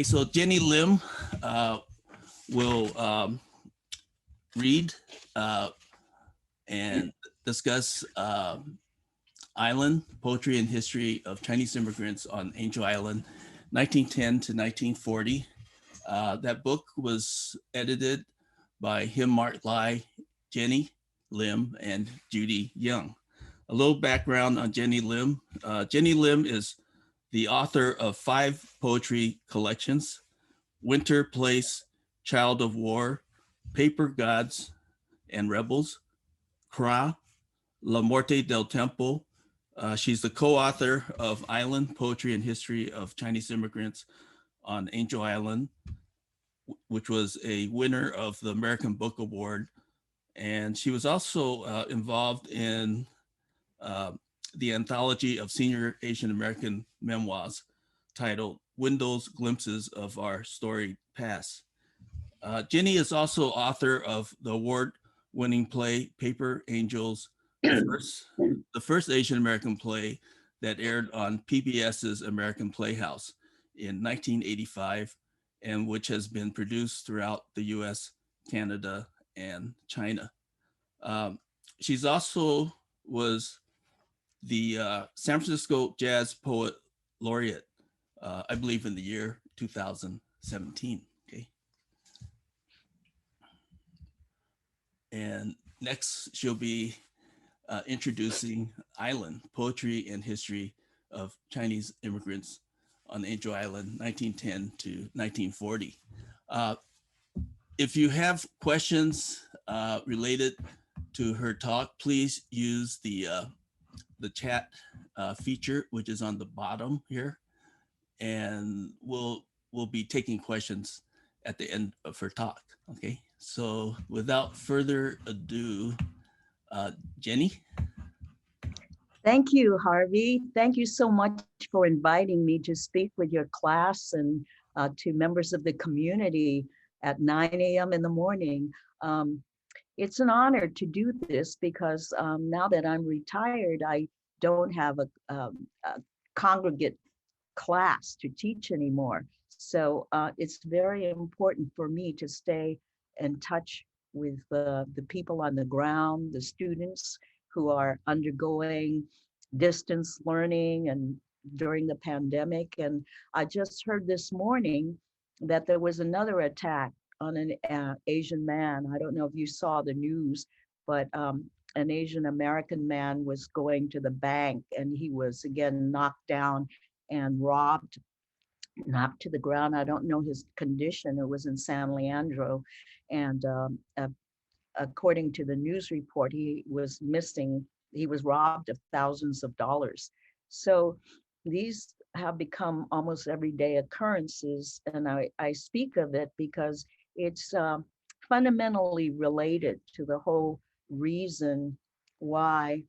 So Genny Lim will read and discuss Island, Poetry and History of Chinese Immigrants on Angel Island, 1910 to 1940. That book was edited by Him Mark Lai, Genny Lim, and Judy Young. A little background on Genny Lim. Genny Lim is the author of 5 poetry collections: Winter Place, Child of War, Paper Gods and Rebels, Cries, La Muerte del Tempo. She's the co-author of Island, Poetry and History of Chinese Immigrants on Angel Island, which was a winner of the American Book Award. And she was also involved in the anthology of senior Asian American memoirs titled Windows Glimpses of Our Storied Past. Genny is also author of the award-winning play Paper Angels, the first Asian American play that aired on PBS's American Playhouse in 1985, and which has been produced throughout the US, Canada, and China. She's also was the San Francisco Jazz Poet Laureate, I believe in the year 2017, okay? And next she'll be introducing Island, Poetry and History of Chinese Immigrants on Angel Island, 1910 to 1940. If you have questions related to her talk, please use the chat feature, which is on the bottom here, and we'll be taking questions at the end of her talk. Okay, so without further ado, Genny. Thank you, Harvey. Thank you so much for inviting me to speak with your class and to members of the community at 9 a.m. in the morning. It's an honor to do this because now that I'm retired, I don't have a congregate class to teach anymore. So it's very important for me to stay in touch with the people on the ground, the students who are undergoing distance learning and during the pandemic. And I just heard this morning that there was another attack on an Asian man. I don't know if you saw the news, but an Asian American man was going to the bank and he was again knocked down and robbed, knocked to the ground. I don't know his condition. It was in San Leandro. And according to the news report, he was missing, he was robbed of thousands of dollars. So these have become almost everyday occurrences. And I speak of it because it's fundamentally related to the whole reason why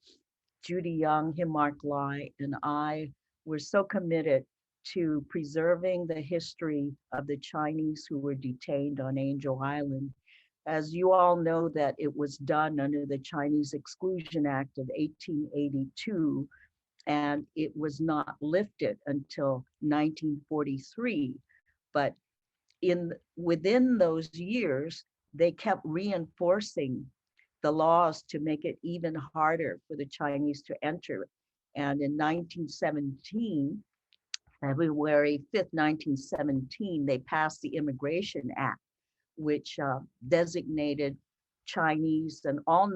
Judy Young, Him Mark Lai, and I were so committed to preserving the history of the Chinese who were detained on Angel Island. As you all know, that it was done under the Chinese Exclusion Act of 1882, and it was not lifted until 1943. But within those years, they kept reinforcing the laws to make it even harder for the Chinese to enter. And in 1917, February 5th, 1917, they passed the Immigration Act, which designated Chinese and all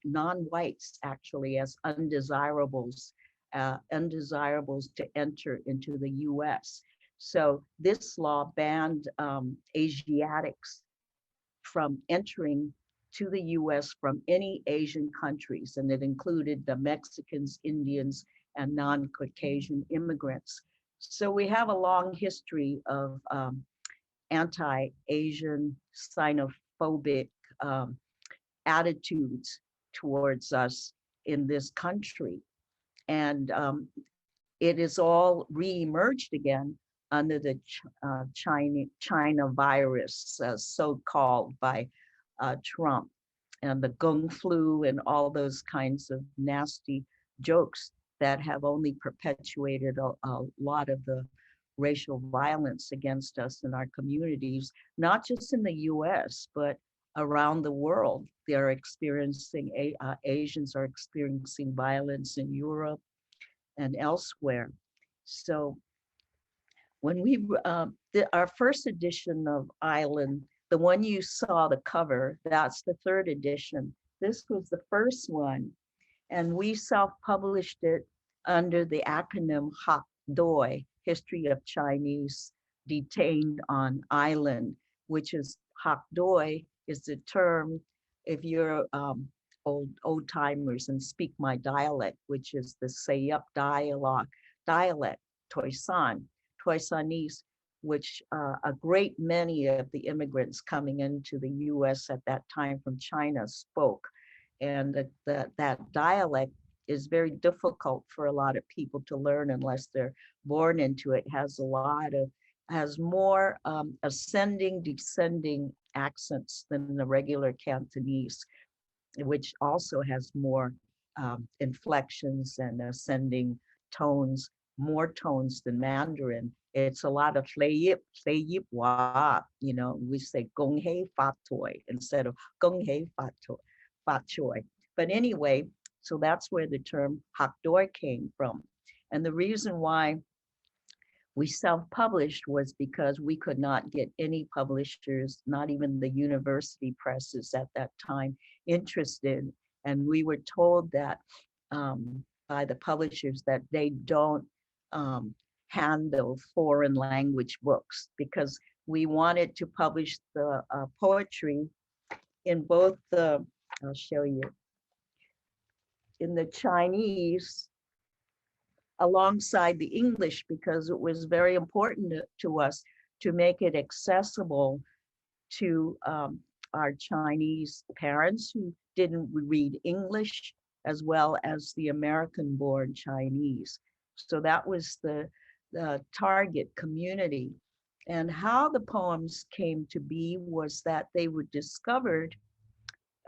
non-whites actually as undesirables to enter into the US. So this law banned Asiatics from entering to the US from any Asian countries, and it included the Mexicans, Indians, and non-Caucasian immigrants. So we have a long history of anti-Asian, xenophobic attitudes towards us in this country. And it is all re-emerged again under the China virus, so-called by Trump, and the Kung flu and all those kinds of nasty jokes that have only perpetuated a lot of the racial violence against us in our communities, not just in the US, but around the world. They're experiencing, Asians are experiencing violence in Europe and elsewhere. So when our first edition of Island, the one you saw the cover, that's the third edition. This was the first one, and we self-published it under the acronym HOC DOI, History of Chinese Detained on Island, which is HOC DOI is the term if you're old timers and speak my dialect, which is the Sayup dialect, Toisanese, which a great many of the immigrants coming into the US at that time from China spoke. And that dialect is very difficult for a lot of people to learn unless they're born into it. Has more ascending, descending accents than the regular Cantonese, which also has more inflections and ascending tones, more tones than Mandarin. It's a lot of hlei yip wa, we say gong hei fa toi instead of gong hei fa choi. But anyway, so that's where the term hak doi came from. And the reason why we self-published was because we could not get any publishers, not even the university presses at that time, interested. And we were told that by the publishers that they don't handle foreign language books, because we wanted to publish the poetry in both I'll show you, in the Chinese alongside the English, because it was very important to us to make it accessible to our Chinese parents who didn't read English, as well as the American-born Chinese. So that was the target community. And how the poems came to be was that they were discovered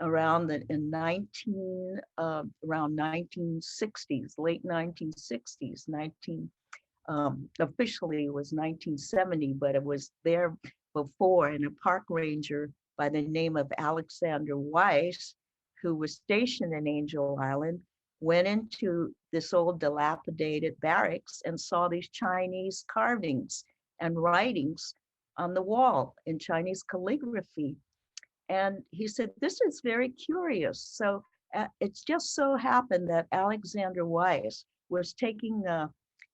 around around 1960s, late 1960s, officially it was 1970, but it was there before. And a park ranger by the name of Alexander Weiss, who was stationed in Angel Island, went into this old dilapidated barracks and saw these Chinese carvings and writings on the wall in Chinese calligraphy. And he said, this is very curious. So it's just so happened that Alexander Weiss was taking a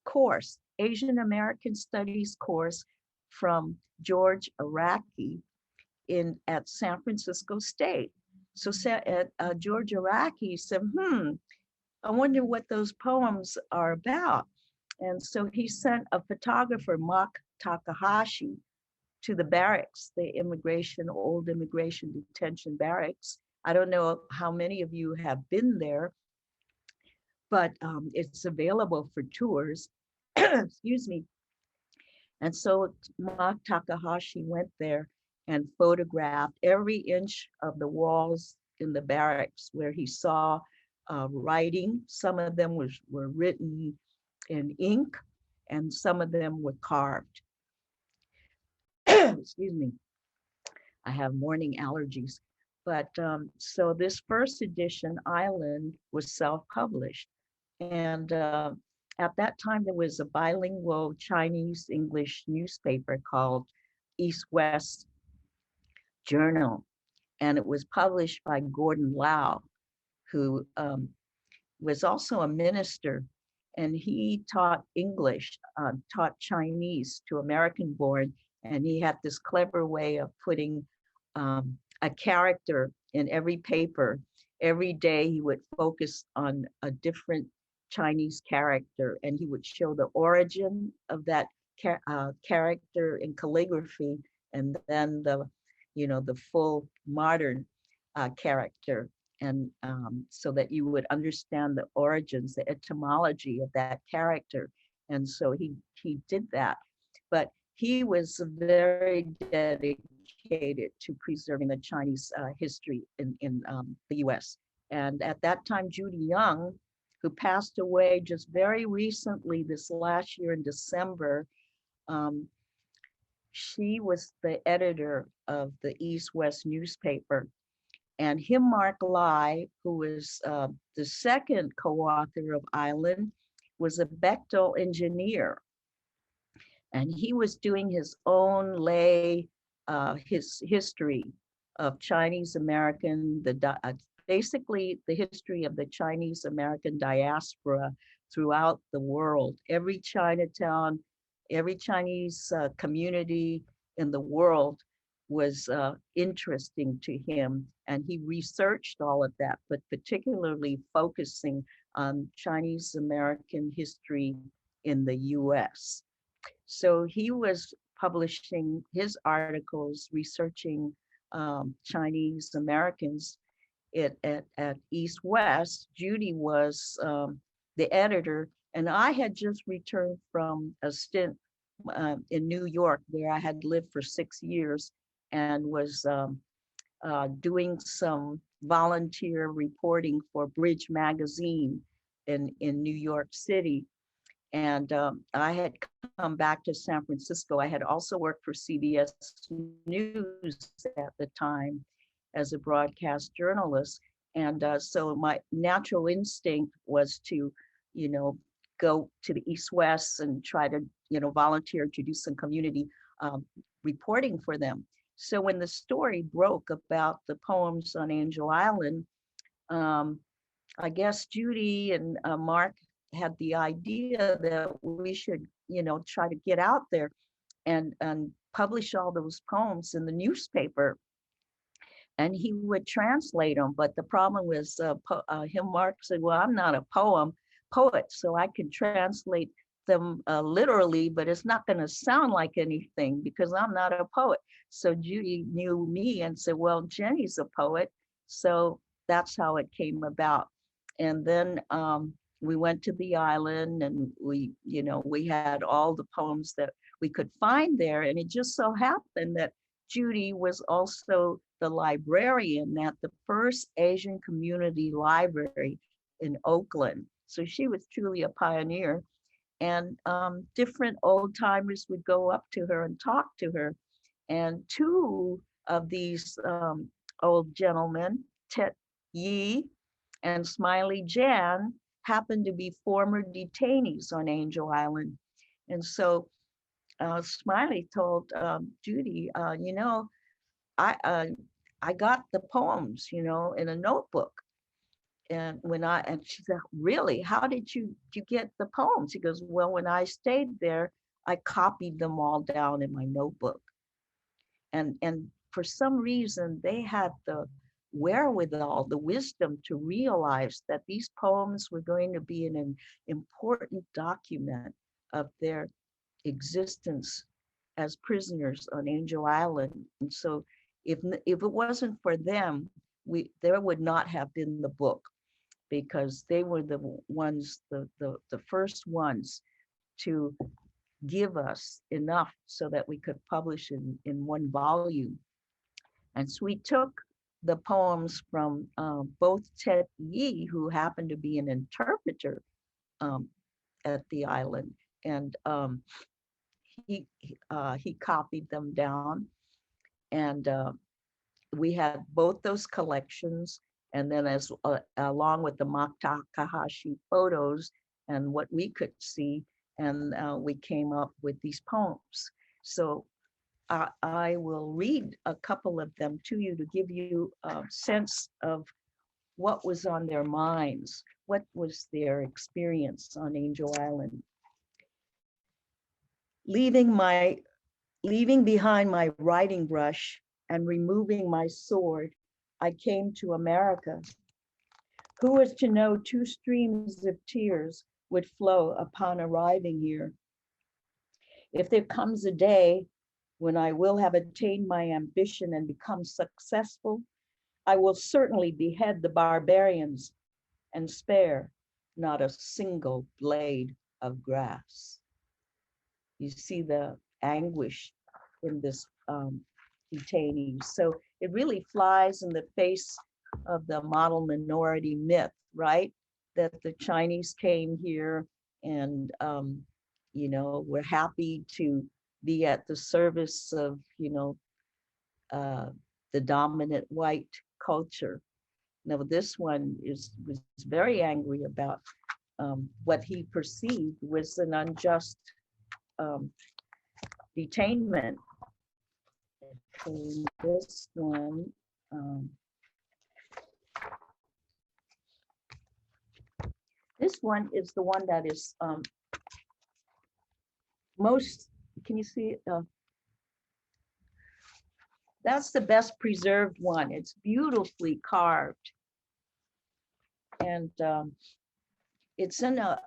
course, Asian American Studies course from George Araki at San Francisco State. So George Araki said, I wonder what those poems are about. And so he sent a photographer, Mark Takahashi, to the barracks, the old immigration detention barracks. I don't know how many of you have been there, but it's available for tours. Excuse me. And so Mark Takahashi went there and photographed every inch of the walls in the barracks where he saw writing. Some of them were written in ink, and some of them were carved. Excuse me. I have morning allergies. But so this first edition, Island, was self-published. And at that time, there was a bilingual Chinese-English newspaper called East-West Journal. And it was published by Gordon Lau, who was also a minister. And he taught English, taught Chinese to American-born. And he had this clever way of putting a character in every paper. Every day he would focus on a different Chinese character, and he would show the origin of that character in calligraphy, and then the full modern character, and so that you would understand the origins, the etymology of that character. And so he did that, but he was very dedicated to preserving the Chinese history in the US. And at that time, Judy Young, who passed away just very recently this last year in December, Um, she was the editor of the East-West newspaper. And him, Mark Lai, who was the second co-author of Island, was a Bechtel engineer. And he was doing his own lay, his history of Chinese American, basically the history of the Chinese American diaspora throughout the world. Every Chinatown, every Chinese community in the world was interesting to him. And he researched all of that, but particularly focusing on Chinese American history in the US. So he was publishing his articles, researching Chinese Americans at East West. Judy was the editor, and I had just returned from a stint in New York where I had lived for 6 years and was doing some volunteer reporting for Bridge Magazine in New York City. And I had come back to San Francisco. I had also worked for CBS News at the time as a broadcast journalist. And so my natural instinct was to, go to the East West and try to, volunteer to do some community reporting for them. So when the story broke about the poems on Angel Island, um, I guess Judy and Mark had the idea that we should, try to get out there and publish all those poems in the newspaper. And he would translate them. But the problem was him, Mark said, well, I'm not a poet, so I can translate them literally, but it's not going to sound like anything because I'm not a poet. So Judy knew me and said, well, Jenny's a poet. So that's how it came about. And then we went to the island and we had all the poems that we could find there. And it just so happened that Judy was also the librarian at the first Asian community library in Oakland. So she was truly a pioneer. And different old timers would go up to her and talk to her. And two of these old gentlemen, Tet Yi and Smiley Jan, happened to be former detainees on Angel Island. And so Smiley told Judy, I I got the poems, in a notebook. And she said, really, how did you get the poems? He goes, well, when I stayed there, I copied them all down in my notebook. And for some reason, they had the wherewithal, the wisdom to realize that these poems were going to be an important document of their existence as prisoners on Angel Island. And so if it wasn't for them, there would not have been the book, because they were the ones, the first ones to give us enough so that we could publish in one volume. And so we took the poems from both Tet Yi, who happened to be an interpreter um, at the island, and he copied them down, and we had both those collections, and then along with the Takahashi photos and what we could see, and we came up with these poems. So I will read a couple of them to you to give you a sense of what was on their minds, what was their experience on Angel Island. Leaving my Leaving behind my writing brush and removing my sword, I came to America. Who was to know 2 streams of tears would flow upon arriving here? If there comes a day when I will have attained my ambition and become successful, I will certainly behead the barbarians and spare not a single blade of grass. You see the anguish in this detainee. So it really flies in the face of the model minority myth, right? That the Chinese came here and, we're happy to be at the service of, uh, the dominant white culture. Now, this one was very angry about what he perceived was an unjust um, detainment. And um, this one is the one that is most. Can you see it? That's the best preserved one. It's beautifully carved, and it's in a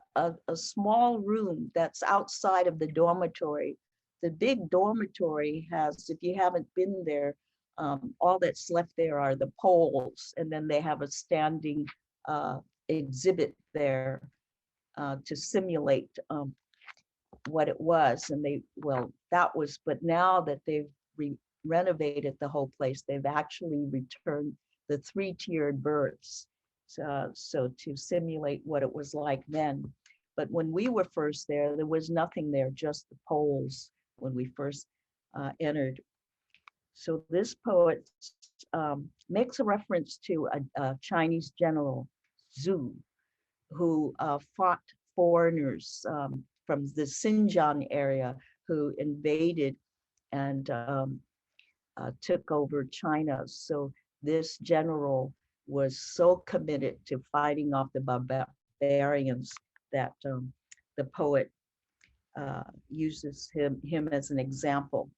small room that's outside of the dormitory. The big dormitory has, if you haven't been there, all that's left there are the poles, and then they have a standing exhibit there to simulate what it was. And that was, but now that they've renovated the whole place, they've actually returned the three-tiered berths. So to simulate what it was like then. But when we were first there was nothing there, just the poles when we first entered. So this poet makes a reference to a Chinese general, Zhu, who fought foreigners from the Xinjiang area who invaded and took over China. So this general was so committed to fighting off the barbarians that the poet uses him as an example.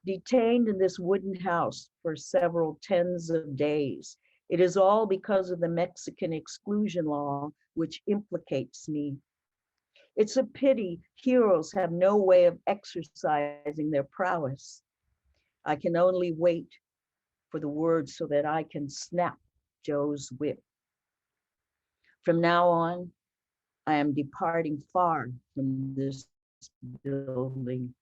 Detained in this wooden house for several tens of days. It is all because of the Mexican exclusion law, which implicates me. It's a pity heroes have no way of exercising their prowess. I can only wait for the words so that I can snap Joe's whip. From now on, I am departing far from this building.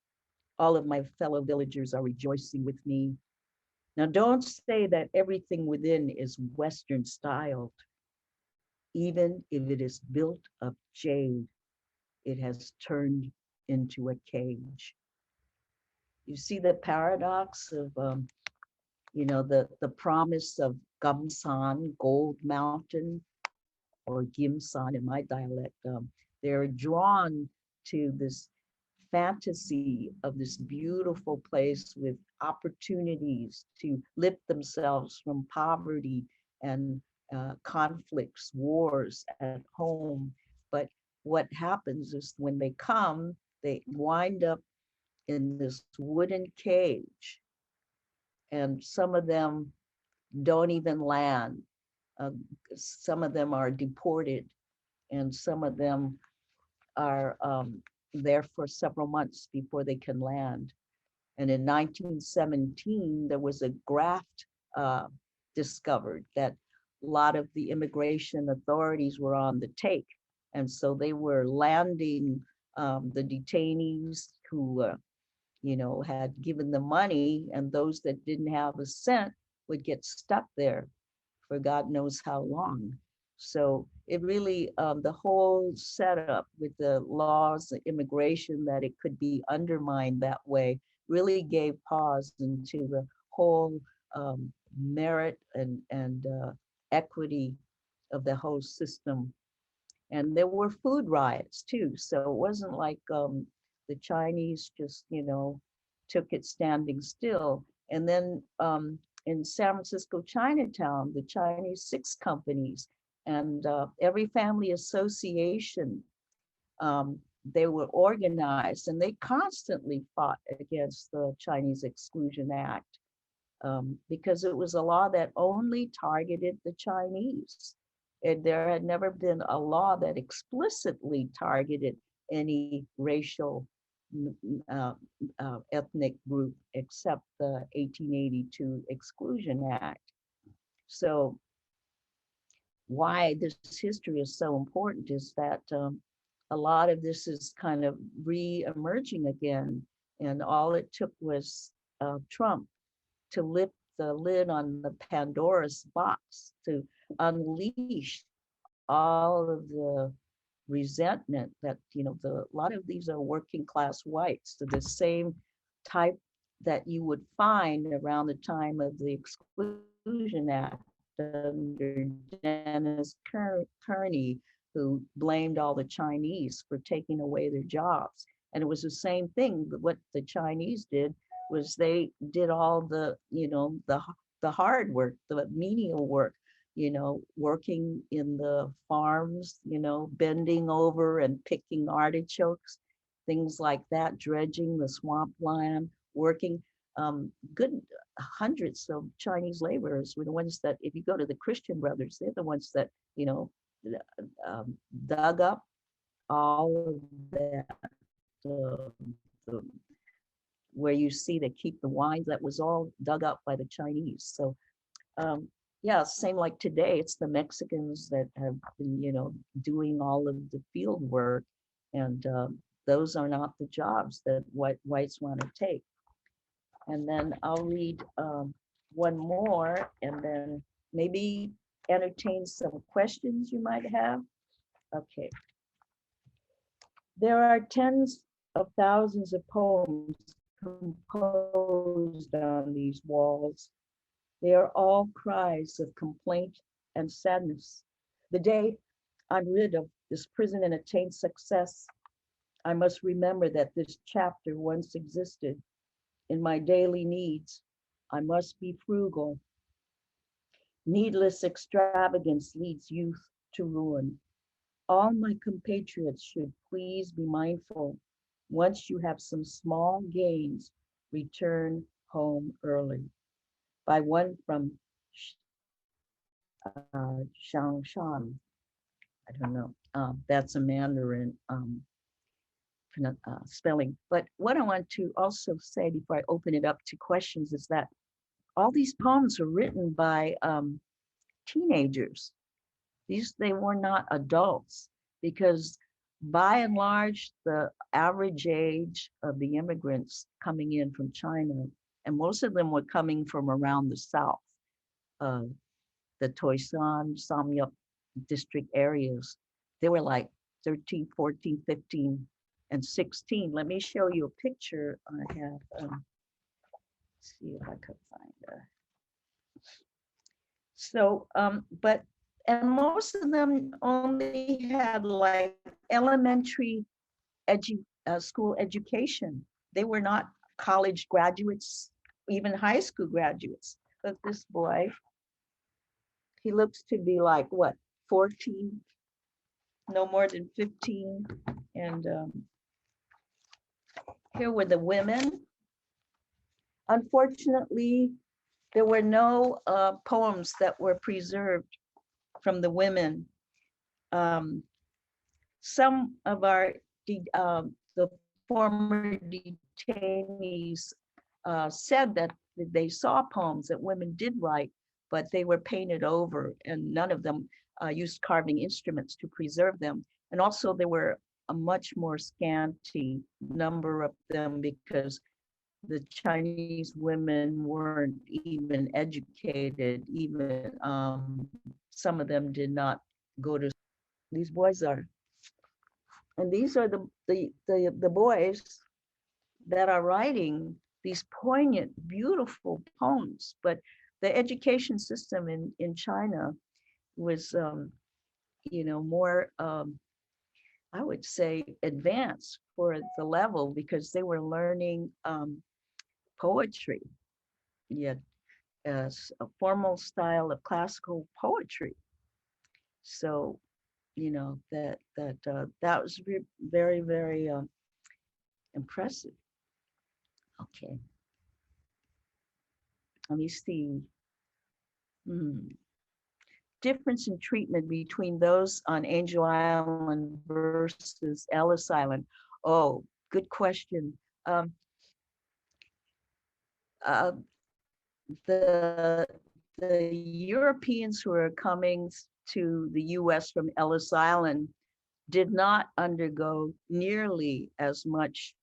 All of my fellow villagers are rejoicing with me. Now, don't say that everything within is Western styled. Even if it is built of jade, it has turned into a cage. You see the paradox of, the promise of Gamsan, Gold Mountain, or Gimsan in my dialect. They're drawn to this fantasy of this beautiful place with opportunities to lift themselves from poverty and conflicts, wars at home. But what happens is when they come, they wind up in this wooden cage, and some of them don't even land. Uh, some of them are deported, and some of them are there for several months before they can land. And in 1917, there was a graft discovered that a lot of the immigration authorities were on the take. And so they were landing the detainees who, had given the money, and those that didn't have a cent would get stuck there for God knows how long. So it really, the whole setup with the laws, the immigration, that it could be undermined that way, really gave pause into the whole merit and equity of the whole system. And there were food riots too. So it wasn't like the Chinese just, took it standing still. And then in San Francisco, Chinatown, the Chinese Six Companies and every family association, they were organized, and they constantly fought against the Chinese Exclusion Act because it was a law that only targeted the Chinese. There had never been a law that explicitly targeted any racial uh, ethnic group except the 1882 Exclusion Act. So why this history is so important is that a lot of this is kind of re-emerging again, and all it took was Trump to lift the lid on the Pandora's box to unleash all of the resentment that, a lot of these are working class whites, so the same type that you would find around the time of the Exclusion Act under Dennis Kearney, who blamed all the Chinese for taking away their jobs. And it was the same thing. What the Chinese did was they did all the, the hard work, the menial work, working in the farms, bending over and picking artichokes, things like that, dredging the swampland, working. Good hundreds of Chinese laborers were the ones that, if you go to the Christian Brothers, they're the ones that, dug up all of that, the where you see they keep the wines, that was all dug up by the Chinese. So yeah, same like today, it's the Mexicans that have been, doing all of the field work, and those are not the jobs that whites want to take. And then I'll read one more, and then maybe entertain some questions you might have. Okay. There are tens of thousands of poems composed on these walls. They are all cries of complaint and sadness. The day I'm rid of this prison and attain success, I must remember that this chapter once existed. In my daily needs, I must be frugal. Needless extravagance leads youth to ruin. All my compatriots should please be mindful. Once you have some small gains, return home early. By one from Shangshan. I don't know. That's a Mandarin spelling. But what I want to also say before I open it up to questions is that all these poems are written by teenagers. They were not adults, because by and large, the average age of the immigrants coming in from China, and most of them were coming from around the South, uh, the Toisan, Samyup district areas, they were like 13, 14, 15, and 16. Let me show you a picture I have. See if I could find it. So, and most of them only had like elementary school education. They were not college graduates, even high school graduates. But this boy, he looks to be like what, 14, no more than 15. And here were the women. Unfortunately, there were no poems that were preserved from the women. Some of the former detainees said that they saw poems that women did write, but they were painted over, and none of them used carving instruments to preserve them. And also there were a much more scanty number of them, because the Chinese women weren't even educated. Even some of them did not go to. These boys are, and these are the boys that are writing these poignant, beautiful poems. But the education system in China was, more, I would say, advanced for the level, because they were learning poetry, yet as a formal style of classical poetry. So, that was very, very impressive. Okay, let me see. Hmm. Difference in treatment between those on Angel Island versus Ellis Island. Oh, good question. Uh, the Europeans who are coming to the U.S. from Ellis Island did not undergo nearly as much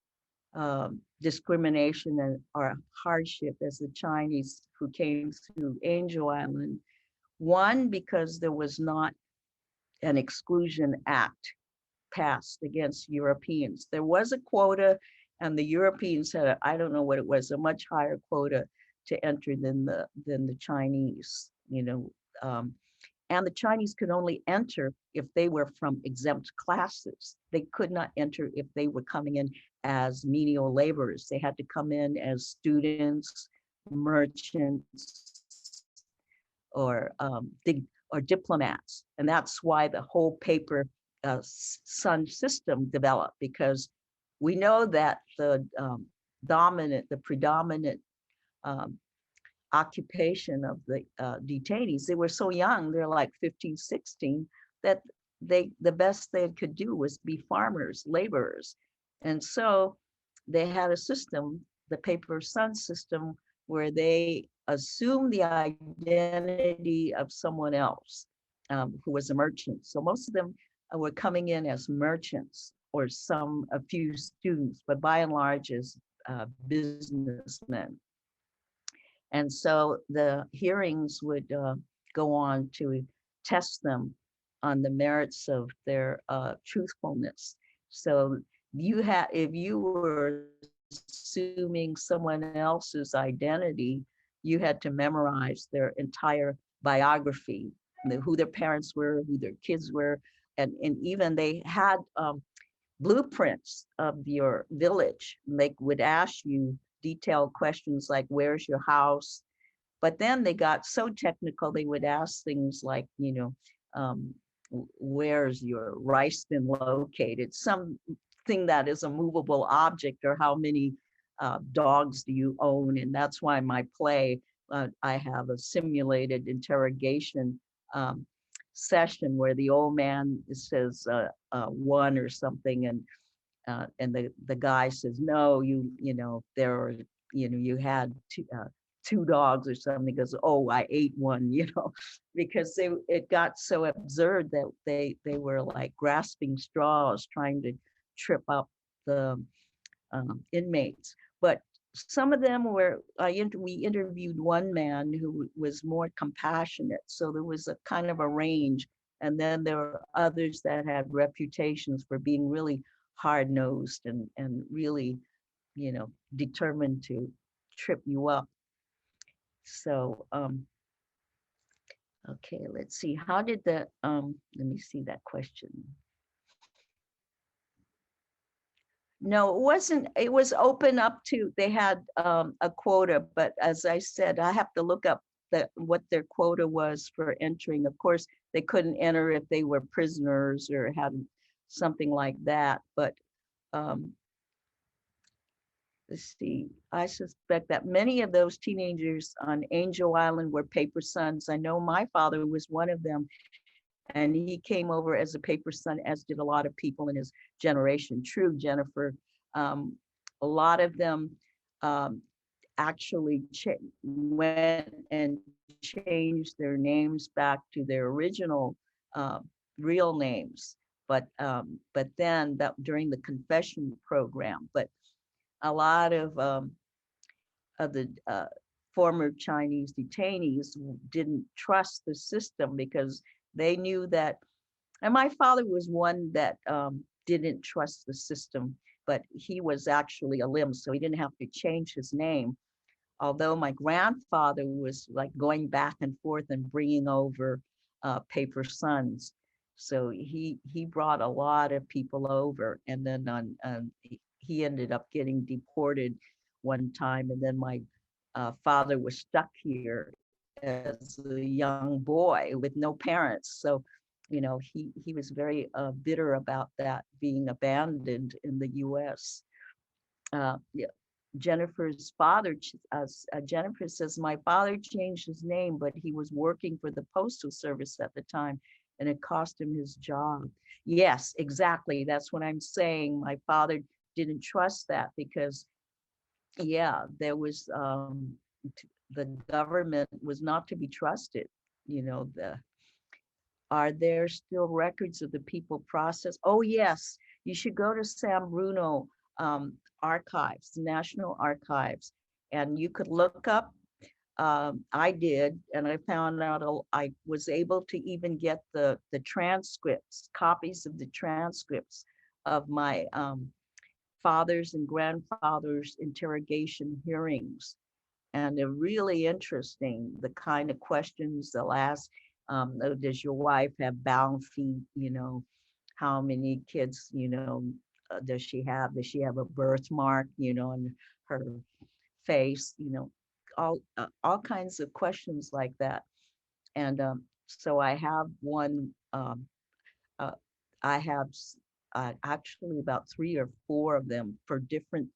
discrimination or hardship as the Chinese who came through Angel Island. One, because there was not an exclusion act. passed against Europeans. There was a quota, and the Europeans had, I don't know what it was, a much higher quota to enter than the Chinese, and the Chinese could only enter if they were from exempt classes. They could not enter if they were coming in as menial laborers. They had to come in as students, merchants, or diplomats. And that's why the whole paper son system developed, because we know that the predominant um, occupation of the detainees, they were so young, they're like 15, 16, that the best they could do was be farmers, laborers. And so they had a system, the paper son system, where they assumed the identity of someone else who was a merchant. So most of them were coming in as merchants, or a few students, but by and large as businessmen. And so the hearings would go on to test them on the merits of their truthfulness. So if you were assuming someone else's identity, you had to memorize their entire biography, who their parents were, who their kids were, and even they had blueprints of your village. They would ask you detailed questions like, where's your house? But then they got so technical, they would ask things like, um, where's your rice bin located? Something that is a movable object, or how many dogs do you own? And that's why my play, I have a simulated interrogation session where the old man says one or something, and the guy says, no, there are, you had two dogs or something. He goes, oh, I ate one, because it got so absurd that they were like grasping straws, trying to trip up the inmates. But some of them were, we interviewed one man who was more compassionate. So there was a kind of a range. And then there were others that had reputations for being really hard-nosed and really, determined to trip you up. So, okay, let's see. How did let me see that question. No, it wasn't. It was open up to, they had a quota, but as I said, I have to look up what their quota was for entering. Of course, they couldn't enter if they were prisoners or had something like that. But let's see, I suspect that many of those teenagers on Angel Island were paper sons. I know my father was one of them, and he came over as a paper son, as did a lot of people in his generation. True, Jennifer. A lot of them actually went and changed their names back to their original real names. But then during the confession program, but a lot of the former Chinese detainees didn't trust the system, because they knew that, and my father was one that didn't trust the system, but he was actually a Lim, so he didn't have to change his name. Although my grandfather was like going back and forth and bringing over paper sons. So he brought a lot of people over, and then he ended up getting deported one time, and then my father was stuck here as a young boy with no parents. So, he was very bitter about that being abandoned in the U.S. Yeah. Jennifer says, my father changed his name, but he was working for the Postal Service at the time, and it cost him his job. Yes, exactly. That's what I'm saying. My father didn't trust that, because, yeah, there was, the government was not to be trusted. Are there still records of the people process? Oh, yes. You should go to San Bruno archives, National Archives, and you could look up I did, and I found out I was able to even get the transcripts, copies of the transcripts of my father's and grandfather's interrogation hearings. And they're really interesting, the kind of questions they'll ask. Oh, does your wife have bound feet? How many kids, does she have? Does she have a birthmark, on her face? All kinds of questions like that. And so I have one, uh, I have actually about 3 or 4 of them for different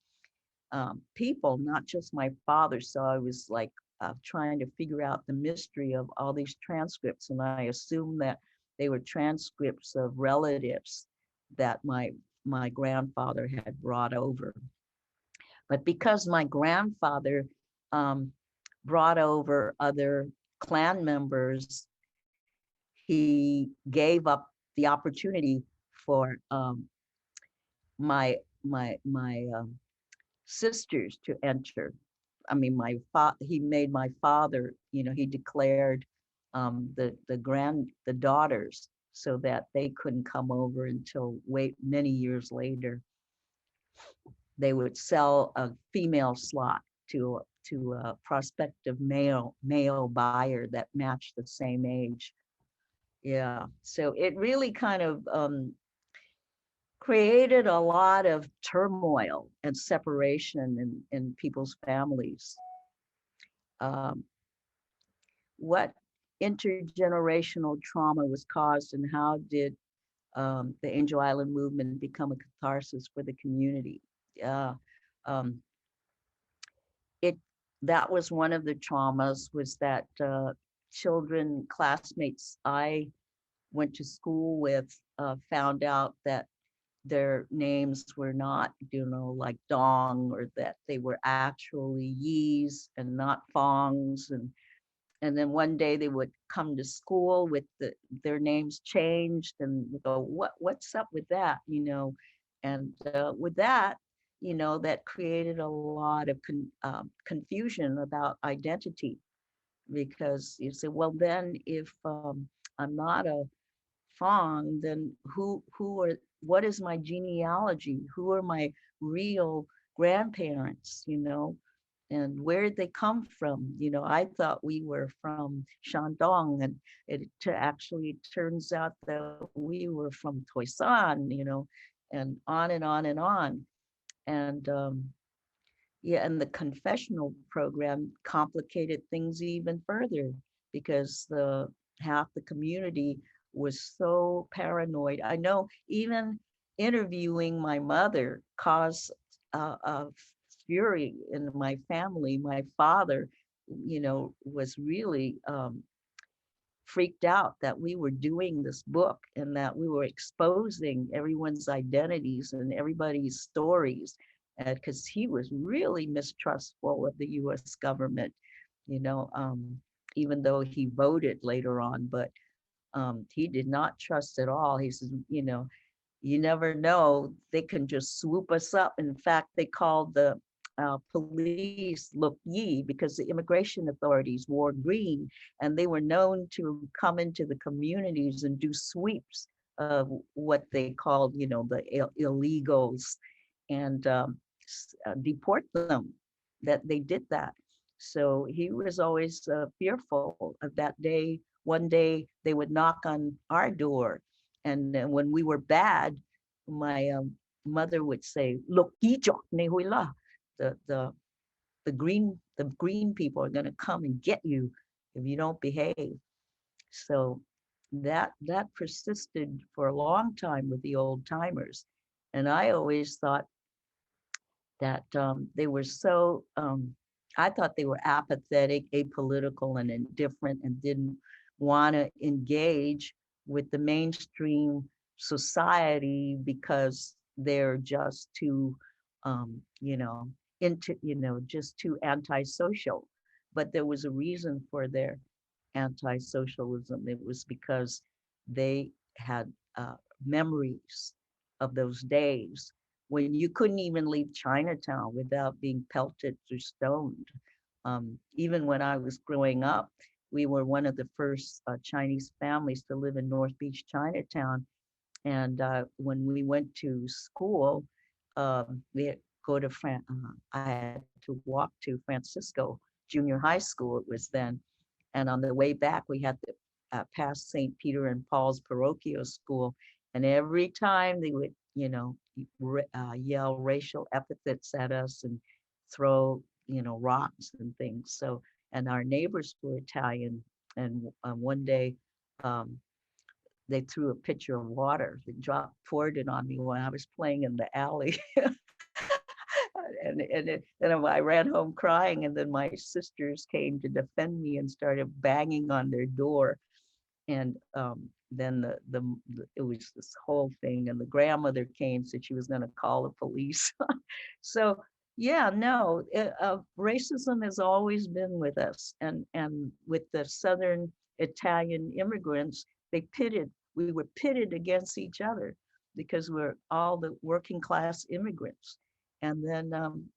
people, not just my father. So I was like trying to figure out the mystery of all these transcripts. And I assumed that they were transcripts of relatives that my grandfather had brought over. But because my grandfather um, brought over other clan members, he gave up the opportunity for my sisters to enter. I mean, he made my father, he declared the daughters so that they couldn't come over until many years later. They would sell a female slot to a prospective male buyer that matched the same age. Yeah, so it really kind of created a lot of turmoil and separation in people's families. Um, what intergenerational trauma was caused, and how did the Angel Island movement become a catharsis for the community? Yeah, um, it that was one of the traumas, was that children, classmates I went to school with, found out that their names were not, like Dong, or that they were actually Yis and not Fongs. And then one day they would come to school with their names changed, and we go, what's up with that? And with that, that created a lot of confusion about identity, because you say, well, then if I'm not a Fong, then what is my genealogy? Who are my real grandparents, and where did they come from? I thought we were from Shandong, and actually turns out that we were from Toisan, and on and on and on. And yeah, and the confessional program complicated things even further, because the half the community was so paranoid. I know even interviewing my mother caused a fury in my family. My father, was really freaked out that we were doing this book and that we were exposing everyone's identities and everybody's stories, because he was really mistrustful of the US government, you know, um, even though he voted later on, but he did not trust at all. He says, you never know, they can just swoop us up. In fact, they called the police Look Yi, because the immigration authorities wore green, and they were known to come into the communities and do sweeps of what they called, the illegals, and deport them. That they did that. So he was always fearful of that day. One day they would knock on our door, and when we were bad, my mother would say, "Look, the the green people are going to come and get you if you don't behave." So that persisted for a long time with the old timers, and I always thought that they were so. I thought they were apathetic, apolitical, and indifferent, and didn't want to engage with the mainstream society because they're just too, just too antisocial. But there was a reason for their anti-socialism. It was because they had memories of those days when you couldn't even leave Chinatown without being pelted or stoned. Even when I was growing up, we were one of the first Chinese families to live in North Beach, Chinatown. And when we went to school, we had go to I had to walk to Francisco Junior High School. It was then, and on the way back, we had to pass St. Peter and Paul's Parochial School. And every time they would, yell racial epithets at us and throw, rocks and things. So, and our neighbors were Italian. And one day, um, they threw a pitcher of water. They poured it on me when I was playing in the alley. And I ran home crying, and then my sisters came to defend me and started banging on their door. And then it was this whole thing, and the grandmother came, said she was going to call the police. So yeah, no, racism has always been with us, and with the Southern Italian immigrants, we were pitted against each other because we're all the working class immigrants. And then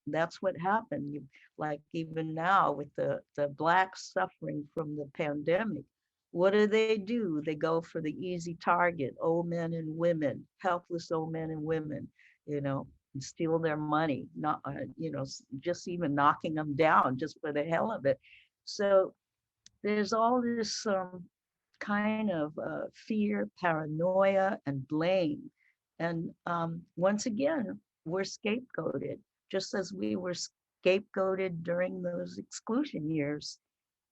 that's what happened. Like even now with the blacks suffering from the pandemic, what do? They go for the easy target, old men and women, helpless old men and women, and steal their money, not, just even knocking them down just for the hell of it. So there's all this kind of fear, paranoia, and blame. And once again, we're scapegoated, just as we were scapegoated during those exclusion years.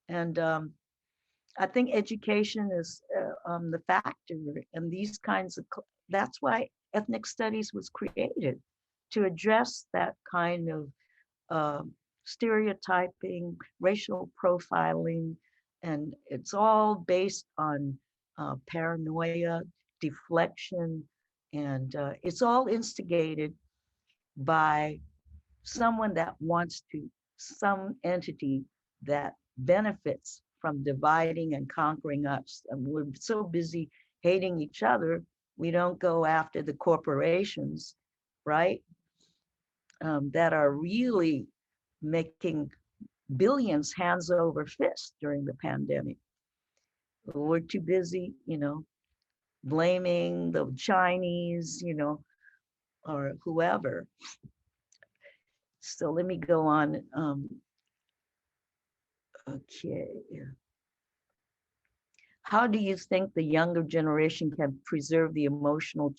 And I think education is the factor, and these kinds of, that's why ethnic studies was created, to address that kind of stereotyping, racial profiling, and it's all based on paranoia, deflection, and it's all instigated by someone that wants to, some entity that benefits from dividing and conquering us. And we're so busy hating each other, we don't go after the corporations, right? That are really making billions hands over fist during the pandemic. We're too busy, blaming the Chinese, or whoever. So let me go on. Okay. How do you think the younger generation can preserve the emotional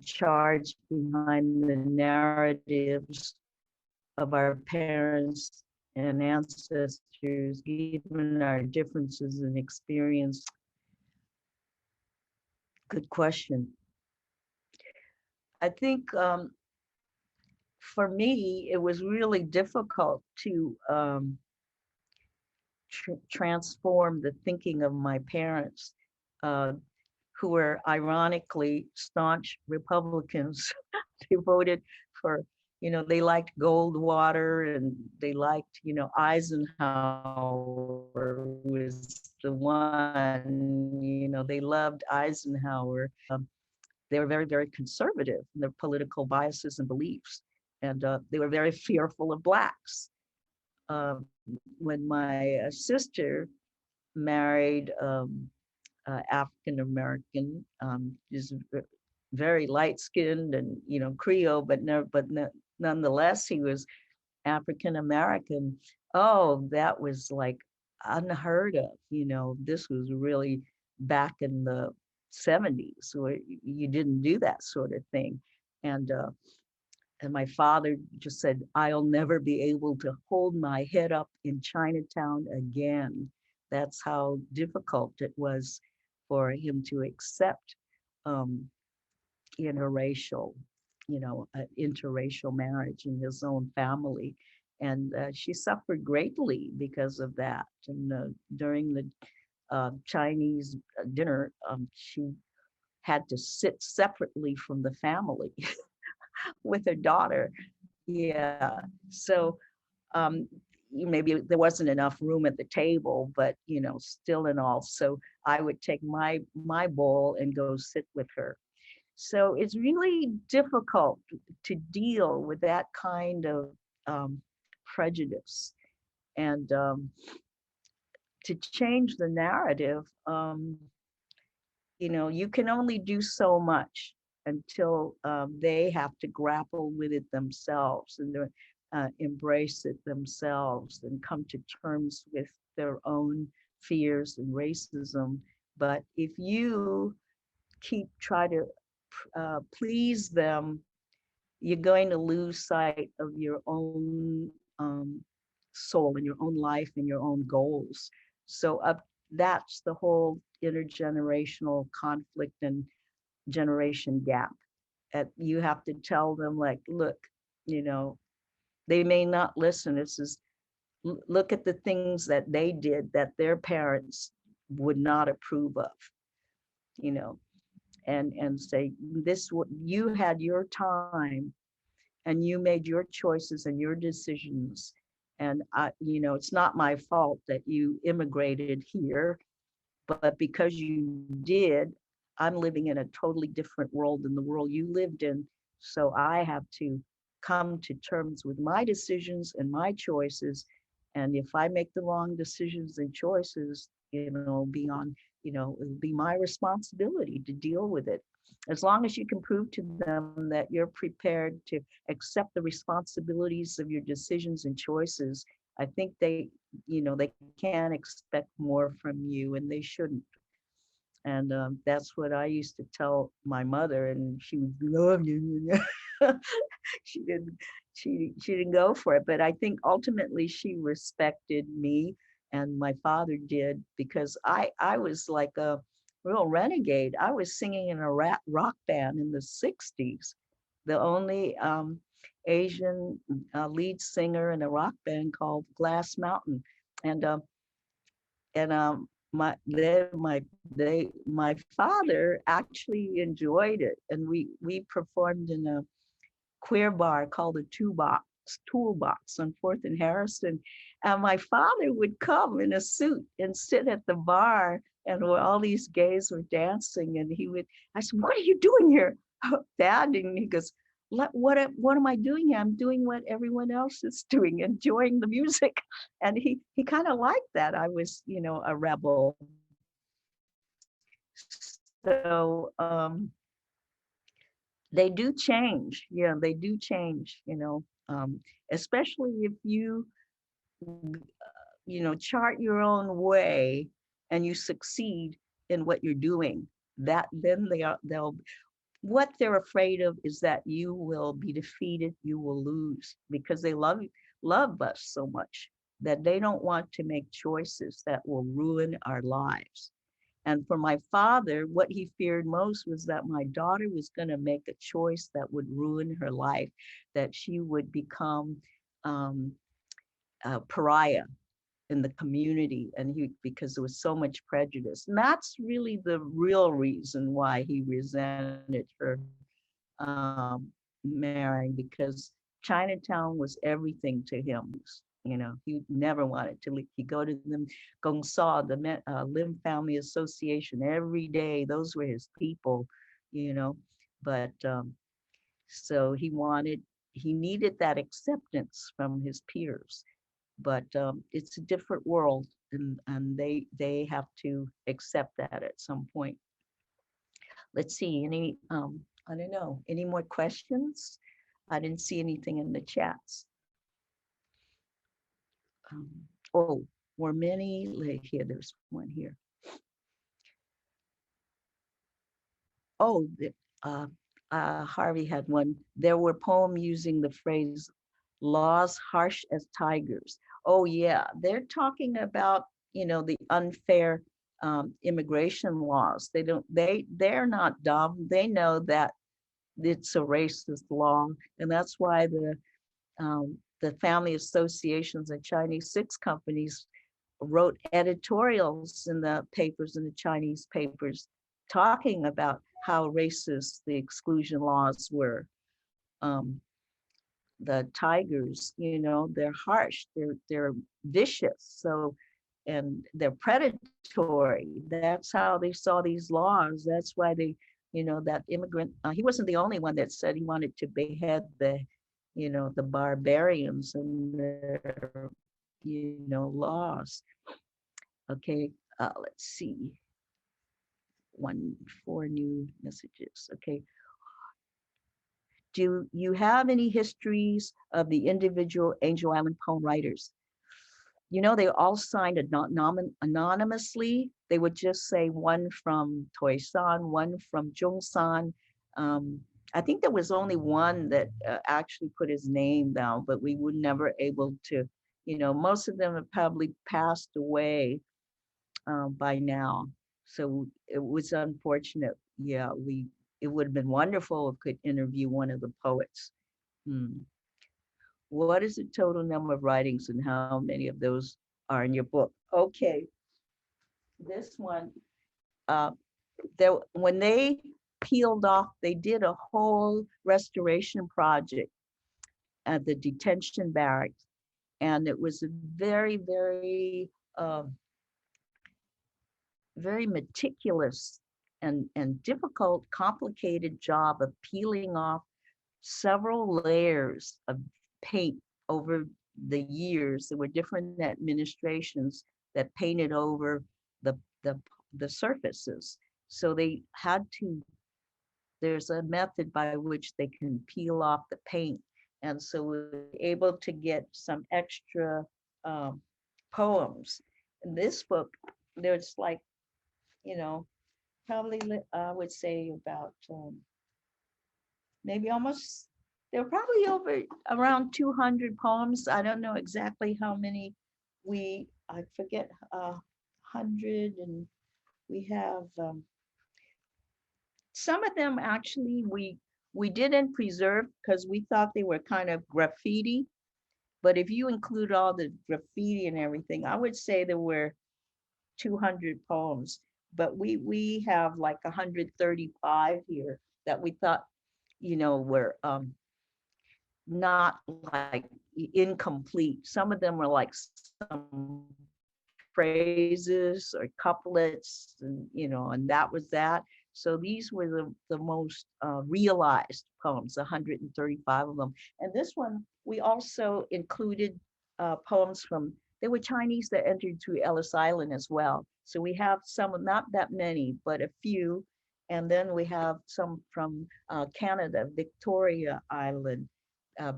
charge behind the narratives of our parents and ancestors, given our differences in experience? Good question. I think for me, it was really difficult to transform the thinking of my parents, uh, who were ironically staunch Republicans. They voted for, they liked Goldwater, and they liked, Eisenhower was the one, they loved Eisenhower. They were very, very conservative in their political biases and beliefs. And they were very fearful of Blacks. When my sister married African American, is very light skinned and Creole, but nonetheless he was African American. Oh, that was like unheard of. This was really back in the 70s, where you didn't do that sort of thing. And my father just said, I'll never be able to hold my head up in Chinatown again. That's how difficult it was for him to accept interracial, interracial marriage in his own family. And she suffered greatly because of that. And during the Chinese dinner, she had to sit separately from the family with her daughter. Yeah. So maybe there wasn't enough room at the table, but still in all. So I would take my bowl and go sit with her. So it's really difficult to deal with that kind of prejudice. And to change the narrative, you can only do so much until they have to grapple with it themselves and embrace it themselves and come to terms with their own fears and racism. But if you try to please them, you're going to lose sight of your own soul and your own life and your own goals. So that's the whole intergenerational conflict and generation gap. You have to tell them, like, look, you know, they may not listen. This is, look at the things that they did that their parents would not approve of, you know, and say, this, you had your time and you made your choices and your decisions. And it's not my fault that you immigrated here, but because you did, I'm living in a totally different world than the world you lived in. So I have to come to terms with my decisions and my choices. And if I make the wrong decisions and choices, it'll be my responsibility to deal with it. As long as you can prove to them that you're prepared to accept the responsibilities of your decisions and choices, I think they can expect more from you, and they shouldn't. And that's what I used to tell my mother, and she would love you. she didn't she didn't go for it, but I think ultimately she respected me, and my father did, because I was like a real renegade. I was singing in a rock band in the 60s, the only Asian lead singer in a rock band called Glass Mountain. And um and um my father actually enjoyed it, and we performed in a queer bar called the Toolbox on 4th and Harrison. And my father would come in a suit and sit at the bar, and where all these gays were dancing, and I said, "What are you doing here, Dad?" And he goes, what am I doing here? I'm doing what everyone else is doing, enjoying the music." And he kind of liked that I was, a rebel. So they do change. Yeah, they do change, especially if you, chart your own way and you succeed in what you're doing. That then they'll what they're afraid of is that you will be defeated, you will lose, because they love us so much that they don't want to make choices that will ruin our lives. And for my father, what he feared most was that my daughter was going to make a choice that would ruin her life, that she would become um, a pariah in the community, and because there was so much prejudice. And that's really the real reason why he resented her marrying, because Chinatown was everything to him. He never wanted to leave. He go to the Gong Sa, the Lim Family Association every day. Those were his people, you know. But so he needed that acceptance from his peers. But it's a different world, and they have to accept that at some point. Let's see, I don't know, any more questions? I didn't see anything in the chats. Oh, were many, like here, there's one here. Oh, Harvey had one. There were poems using the phrase laws harsh as tigers. Oh yeah, they're talking about, the unfair immigration laws. They're not dumb. They know that it's a racist law, and that's why the family associations and Chinese six companies wrote editorials in the papers, in the Chinese papers, talking about how racist the exclusion laws were. Um, the tigers, they're harsh, they're vicious, and they're predatory. That's how they saw these laws. That's why that immigrant, he wasn't the only one that said he wanted to behead the the barbarians and their, laws. Okay, let's see. Four new messages. Okay. Do you have any histories of the individual Angel Island poem writers? They all signed anonymously. They would just say one from Toisan, one from Jungsan. Um, I think there was only one that actually put his name down, but we were never able to, most of them have probably passed away by now. So it was unfortunate. Yeah, it would have been wonderful if we could interview one of the poets. Hmm. What is the total number of writings and how many of those are in your book? Okay, this one, uh, when they peeled off, they did a whole restoration project at the detention barracks, and it was a very, very, very meticulous and difficult, complicated job of peeling off several layers of paint over the years. There were different administrations that painted over the the, the surfaces. So they had to, there's a method by which they can peel off the paint. And so we were able to get some extra um, poems. In this book, there's like, you know, probably I would say about maybe almost, there were probably over around 200 poems. I don't know exactly how many I forget, 100, and we have some of them actually we didn't preserve because we thought they were kind of graffiti. But if you include all the graffiti and everything, I would say there were 200 poems. But we have like 135 here that we thought, were not like incomplete. Some of them were like some phrases or couplets, and that was that. So these were the most realized poems, 135 of them. And this one, we also included poems from, there were Chinese that entered through Ellis Island as well. So we have some, not that many, but a few. And then we have some from Canada, Victoria Island,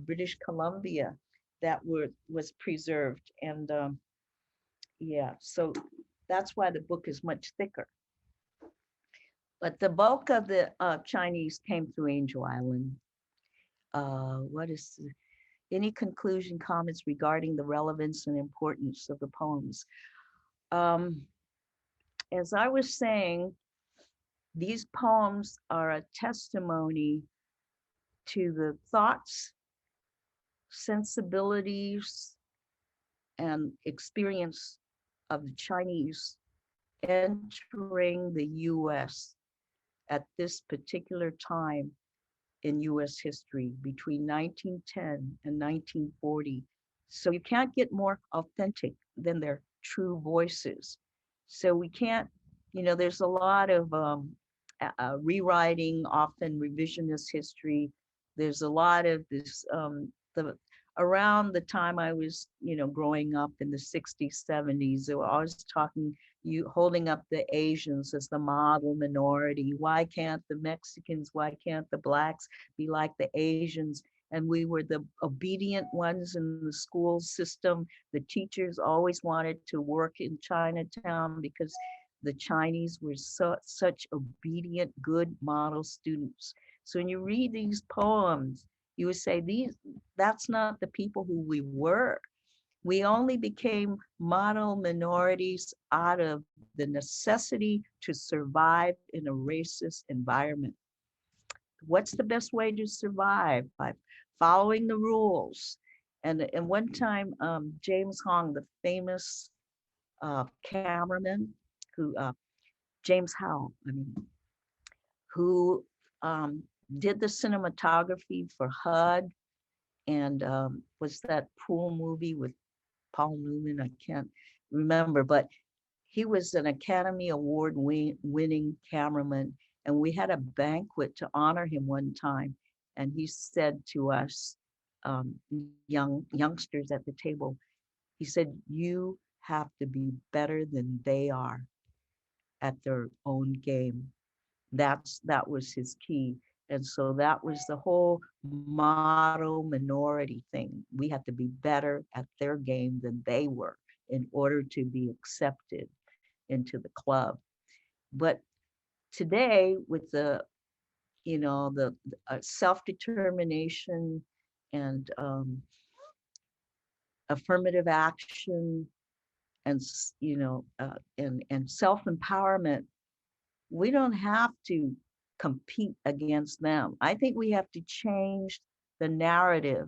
British Columbia, that was preserved. And yeah, so that's why the book is much thicker. But the bulk of the Chinese came through Angel Island. What is any conclusion, comments regarding the relevance and importance of the poems? Um, as I was saying, these poems are a testimony to the thoughts, sensibilities, and experience of the Chinese entering the US at this particular time in US history between 1910 and 1940. So you can't get more authentic than their true voices. So we can't, there's a lot of rewriting, often revisionist history. There's a lot of this, around the time I was, growing up in the 60s, 70s, they were always talking, you holding up the Asians as the model minority. Why can't the Mexicans, why can't the Blacks be like the Asians? And we were the obedient ones in the school system. The teachers always wanted to work in Chinatown because the Chinese were such obedient, good model students. So when you read these poems, you would say, that's not the people who we were. We only became model minorities out of the necessity to survive in a racist environment. What's the best way to survive? By following the rules. And one time, James Hong, the famous cameraman, who James Howe, who did the cinematography for HUD, and was that pool movie with Paul Newman? I can't remember, but he was an Academy Award winning cameraman, and we had a banquet to honor him one time. And he said to us, youngsters at the table. He said, "You have to be better than they are at their own game." That was his key. And so that was the whole model minority thing. We had to be better at their game than they were in order to be accepted into the club. But today, with the the self-determination and affirmative action and and self-empowerment, we don't have to compete against them. I think we have to change the narrative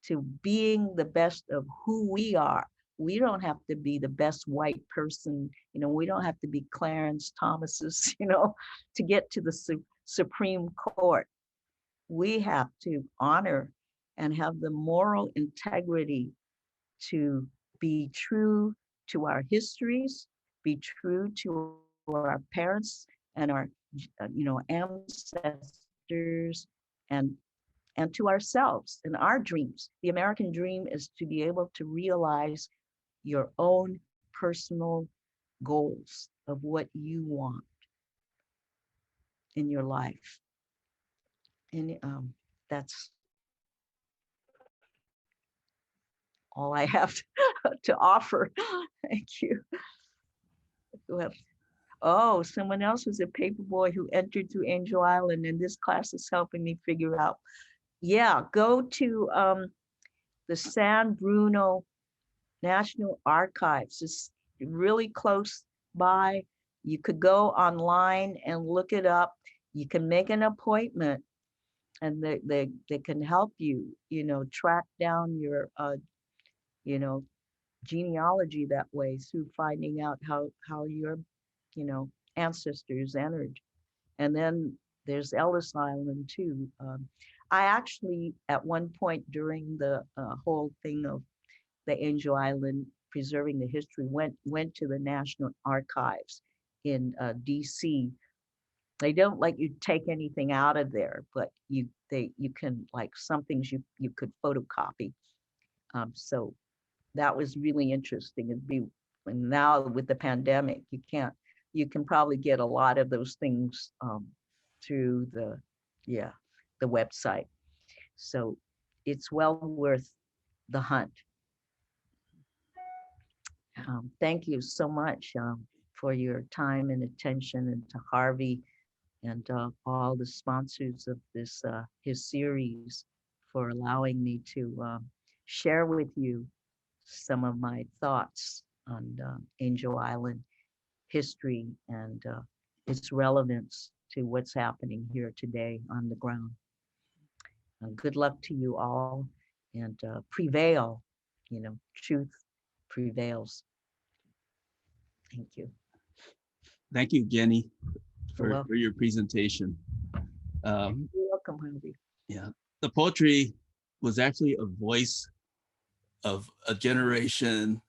to being the best of who we are. We don't have to be the best white person. We don't have to be Clarence Thomas's, to get to the Supreme Court. We have to honor and have the moral integrity to be true to our histories, be true to our parents and our ancestors, and to ourselves and our dreams. The American dream is to be able to realize your own personal goals of what you want in your life. And that's all I have to offer. Thank you. Oh, someone else was a paper boy who entered through Angel Island, and this class is helping me figure out. Yeah, go to the San Bruno National Archives. It's really close by. You could go online and look it up. You can make an appointment, and they can help you, track down your, genealogy that way through finding out how your, ancestors entered. And then there's Ellis Island too. I actually, at one point during the whole thing of the Angel Island preserving the history, went to the National Archives in DC. They don't let you take anything out of there, but you can, like, some things you could photocopy. So that was really interesting. And now with the pandemic, you can probably get a lot of those things through the website. So it's well worth the hunt. Thank you so much for your time and attention, and to Harvey and all the sponsors of this his series for allowing me to share with you some of my thoughts on Angel Island history and its relevance to what's happening here today on the ground. Good luck to you all, and prevail. Truth prevails. Thank you. Thank you, Genny, You're for welcome. your presentation. You're welcome, Harvey. Yeah, the poetry was actually a voice of a generation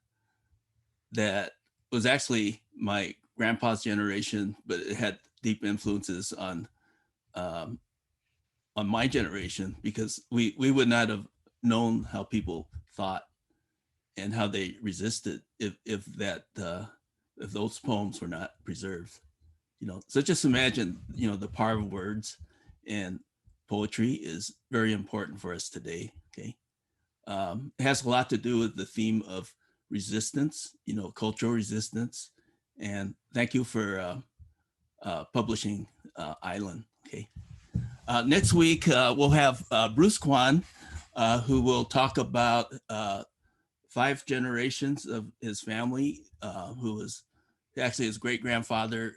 that was actually my grandpa's generation, but it had deep influences um, on my generation, because we would not have known how people thought and how they resisted if those poems were not preserved. So just imagine, the power of words, and poetry is very important for us today. Okay. It has a lot to do with the theme of resistance, cultural resistance. And thank you for publishing Island. Okay. Next week, we'll have Bruce Kwan, who will talk about 5 generations of his family, who was actually his great grandfather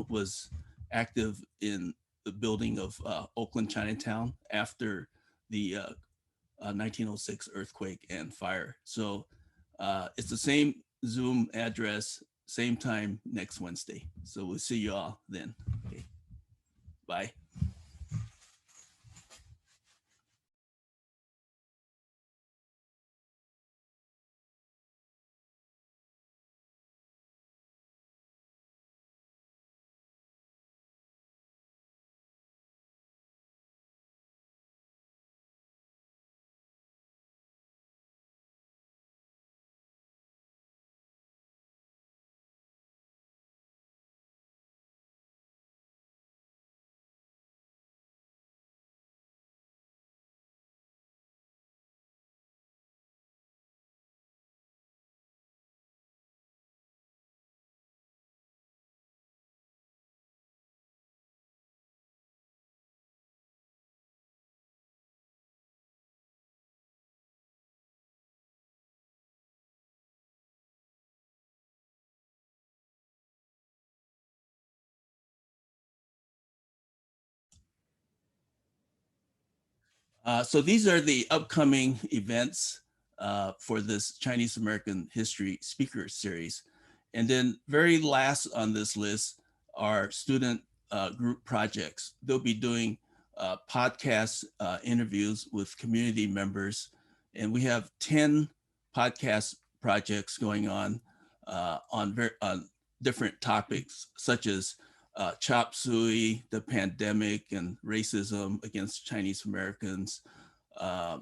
was active in the building of Oakland Chinatown after the 1906 earthquake and fire. So it's the same Zoom address, same time next Wednesday. So we'll see you all then. Okay. Bye. So these are the upcoming events for this Chinese American History Speaker Series. And then very last on this list are student group projects. They'll be doing podcast interviews with community members. And we have 10 podcast projects going on on different topics, such as chop suey, the pandemic, and racism against Chinese Americans, uh,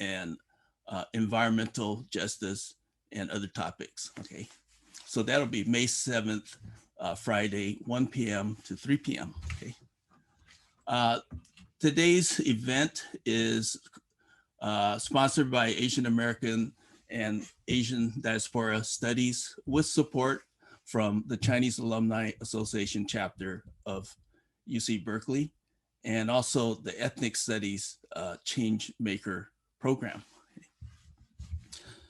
and environmental justice, and other topics. Okay, so that'll be May 7th, Friday, 1 p.m. to 3 p.m. Okay. Today's event is sponsored by Asian American and Asian Diaspora Studies with support from the Chinese Alumni Association chapter of UC Berkeley, and also the Ethnic Studies Change Maker program.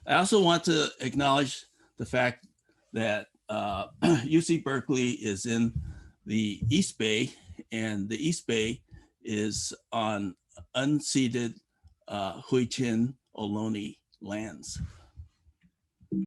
I also want to acknowledge the fact that UC Berkeley is in the East Bay, and the East Bay is on unceded Huichin Ohlone lands.